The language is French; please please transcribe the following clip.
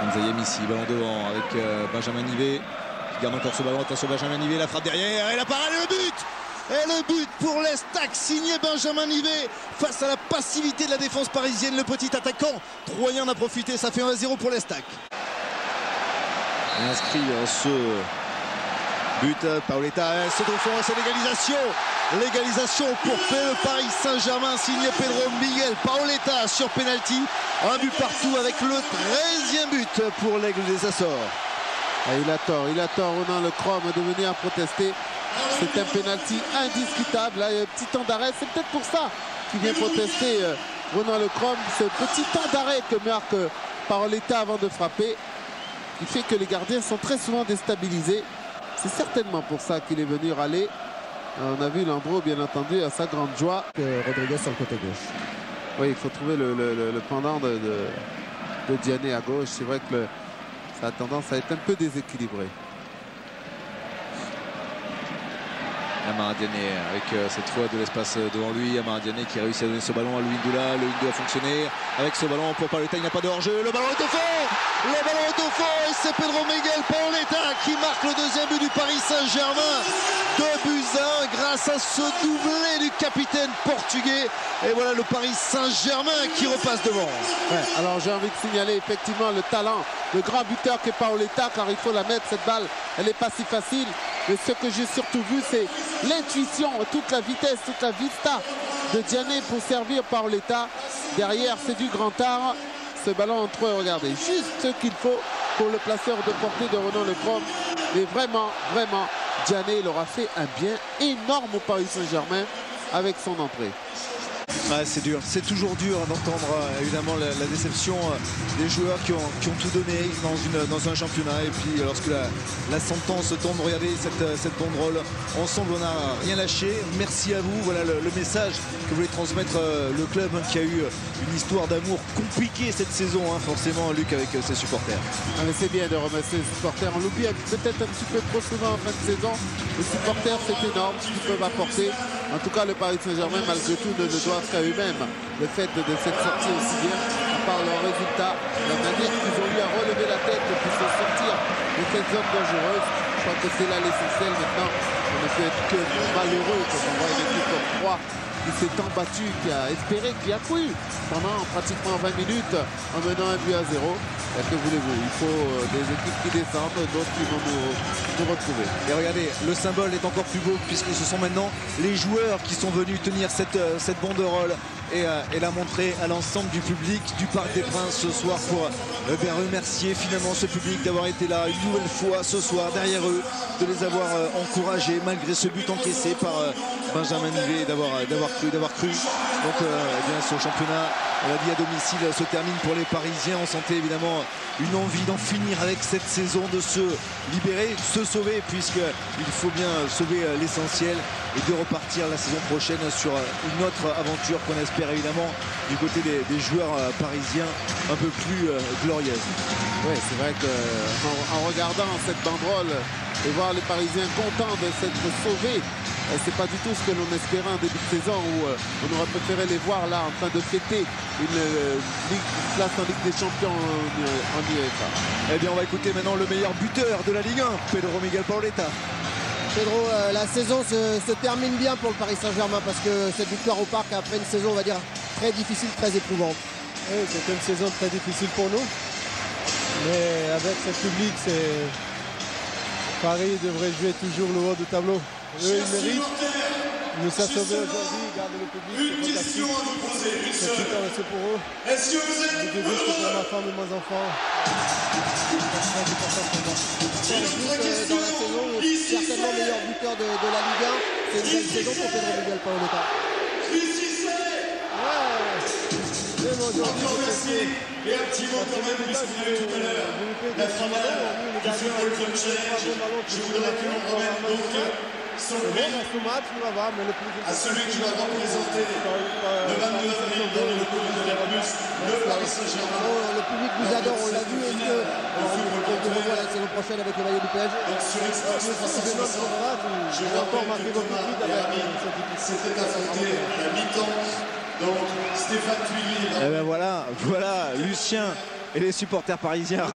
Nzayem ici, ballon devant avec Benjamin Nivet qui garde encore ce ballon. Attention, Benjamin Nivet, la frappe derrière et la parade et le but. Et le but pour l'Estac, signé Benjamin Nivet face à la passivité de la défense parisienne. Le petit attaquant troyen en a profité, ça fait 1-0 pour l'Estac. Inscrit ce but, Paoletta, c'est au fond, c'est l'égalisation. L'égalisation pour le Paris Saint-Germain, signé Pedro Miguel Paoletta sur penalty. Un but partout avec le 13e but pour l'Aigle des Açores. Et il a tort, Ronan Lecrom de venir protester. C'est un penalty indiscutable. Là, il y a un petit temps d'arrêt. C'est peut-être pour ça qu'il vient protester Ronan Lecrom. Ce petit temps d'arrêt que marque Paoletta avant de frapper, qui fait que les gardiens sont très souvent déstabilisés. C'est certainement pour ça qu'il est venu râler. On a vu Landreau, bien entendu, à sa grande joie. Rodriguez sur le côté gauche. Oui, il faut trouver le pendant de Diané à gauche. C'est vrai que ça a tendance à être un peu déséquilibré. Amara Diané avec cette fois de l'espace devant lui. Amara Diané qui réussit à donner ce ballon à Louis Ndoula. Le Ndoula a fonctionné avec ce ballon pour Paoletta. Il n'y a pas de hors-jeu. Le ballon est au fond. Le ballon est au fond et c'est Pedro Miguel Paoletta qui marque le deuxième but du Paris Saint-Germain. 2-1 grâce à ce doublé du capitaine portugais. Et voilà le Paris Saint-Germain qui repasse devant. Ouais, alors j'ai envie de signaler effectivement le talent, le grand buteur qu'est Paoletta, car il faut la mettre cette balle. Elle n'est pas si facile. Mais ce que j'ai surtout vu, c'est l'intuition, toute la vitesse, toute la vista de Diané pour servir Paoletta. Derrière, c'est du grand art. Ce ballon entre eux, regardez, juste ce qu'il faut pour le placeur de portée de Ronan Lecrom. Mais vraiment, Diané, il aura fait un bien énorme au Paris Saint-Germain avec son entrée. Ouais, c'est dur, c'est toujours dur d'entendre évidemment la déception des joueurs qui ont tout donné dans un championnat. Et puis lorsque la sentence tombe, regardez cette banderole. Ensemble, on n'a rien lâché. Merci à vous. Voilà le message que voulait transmettre le club qui a eu une histoire d'amour compliquée cette saison, forcément, Luc, avec ses supporters. Ah, mais c'est bien de remercier les supporters. On l'oublie peut-être un petit peu trop souvent en fin de saison. Les supporters, c'est énorme ce qu'ils peuvent apporter. En tout cas, le Paris Saint-Germain, malgré tout, ne doivent qu'à eux-mêmes. Le fait de cette sortie aussi bien, par leur résultat, la manière qu'ils ont eu à relever la tête et puis se sortir de cette zone dangereuse. Je crois que c'est là l'essentiel maintenant. On ne peut être que malheureux quand on voit une équipe comme 3 qui s'est embattu, qui a espéré, qui a cru pendant pratiquement 20 minutes en menant un but à 0. Que voulez-vous? Il faut des équipes qui descendent, d'autres qui vont nous retrouver. Et regardez, le symbole est encore plus beau puisque ce sont maintenant les joueurs qui sont venus tenir cette banderole et la montrer à l'ensemble du public du Parc des Princes ce soir pour remercier finalement ce public d'avoir été là une nouvelle fois ce soir derrière eux, de les avoir encouragés malgré ce but encaissé par Benjamin Nivet, d'avoir cru. Donc eh bien, ce championnat, on l'a dit, à domicile se termine pour les Parisiens. On sentait évidemment une envie d'en finir avec cette saison, de se libérer, de se sauver, puisqu'il faut bien sauver l'essentiel et de repartir la saison prochaine sur une autre aventure qu'on espère évidemment du côté des joueurs parisiens un peu plus glorieuse. Oui, c'est vrai qu'en regardant cette banderole et voir les Parisiens contents de s'être sauvés, c'est pas du tout ce que l'on espérait en début de saison, où on aurait préféré les voir là en train de fêter une place en Ligue des Champions en UEFA. Eh bien, on va écouter maintenant le meilleur buteur de la Ligue 1, Pedro Miguel Paoletta. Pedro, la saison se termine bien pour le Paris Saint-Germain parce que cette victoire au Parc après une saison, on va dire, très difficile, très éprouvante. Oui, c'était une saison très difficile pour nous. Mais avec ce public, Paris devrait jouer toujours le haut du tableau. Eux, ils méritent. Ils nous ont sauvés aujourd'hui. Regardez le public. C'est fantastique. C'est super aussi pour eux. Je dis juste pour ma femme et mes enfants. C'est très important pour moi. Dans la saison, certainement meilleur buteur de la Ligue 1. C'est une belle saison pour Pedro Miguel Paoletta. Même aujourd'hui, et un petit mot quand même, puisqu'il est tout à l'heure. La finale du Football Challenge. Je voudrais que l'on remette donc son prix à celui qui va représenter le 22 avril dans le locaux de la Plus, le Paris Saint-Germain. Le public nous adore, on l'a vu, et on revoit la saison prochaine avec le maillot du PSG. Donc sur Xbox 360, je rappelle que Thomas Hermine s'était affronté à la mi-temps. Donc Stéphane Tuilly. Et ben voilà Lucien et les supporters parisiens.